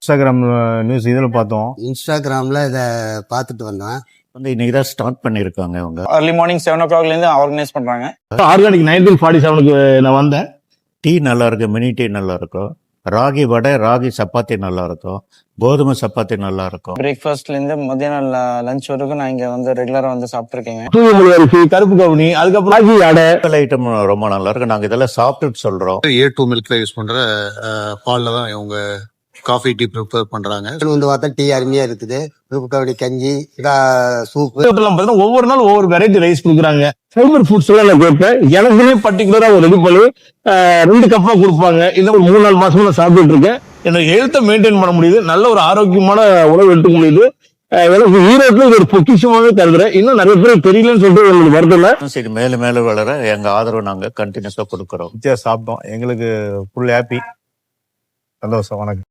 Instagram news இதில் பார்த்தோம். இன்ஸ்டாகிராமில் இதை பார்த்துட்டு வந்தேன். இன்னைக்கு தான் ஸ்டார்ட் பண்ணியிருக்காங்க அவங்க. early morning 7 o'clockலேருந்து ஆர்கனைஸ் பண்ணுறாங்க. ஆர்கானிக் 1947க்கு நான் வந்தேன். டீ நல்லா இருக்கும், மினி டீ நல்லா இருக்கும், ராகி வடை, ராகி சப்பாத்தி நல்லா இருக்கும், கோதுமை சப்பாத்தி நல்லா இருக்கும். பிரேக்ஃபாஸ்ட்லேருந்து மத்தியானம் லஞ்ச் வரைக்கும் நான் இங்கே வந்து ரெகுலராக வந்து சாப்பிட்ருக்கேங்க. தூயமொழி அரிசி, கருப்பு கவுனி, அதுக்கப்புறம் ராகி அடை ஐட்டம் ரொம்ப நல்லா இருக்கும். நாங்கள் இதெல்லாம் சாப்பிட்டுட்டு சொல்கிறோம். A2 மில்க்ல யூஸ் பண்ற பால்ல தான் இவங்க காஃபி டீ ப்ரிப்பேர் பண்றாங்க. வந்து பார்த்தா டீ அருமையா இருக்குது. கபடி கஞ்சி, சூப்பு. ஒவ்வொரு நாள் ஒவ்வொரு வெரைட்டி ரைஸ் கொடுக்குறாங்க. ஃபைபர் ஃபுட்ஸ் எல்லாம் நான் கேட்பேன். எனக்குமே பர்டிகுலரா ஒரு ரெடி பண்ணி 2 கப்பா கொடுப்பாங்க. இந்த ஒரு 3-4 மாசமா நான் சாப்பிட்டுட்டு இருக்கேன். எனக்கு ஹெல்த்தை மெயின்டைன் பண்ண முடியுது. நல்ல ஒரு ஆரோக்கியமான உணவு எடுத்துக்க முடியுது. எனக்கு ஈரோட்டில் ஒரு பொக்கிஷமாவே கருதுறேன். இன்னும் நிறைய பேர் தெரியலன்னு சொல்லிட்டு எங்களுக்கு வருதுல்ல. சரி, மேலும் மேலும் வளர எங்க ஆதரவு நாங்கள் கண்டினியூஸா கொடுக்குறோம். சாப்பிட்டோம். எங்களுக்கு ஃபுல் ஹாப்பி, சந்தோஷம். வணக்கம்.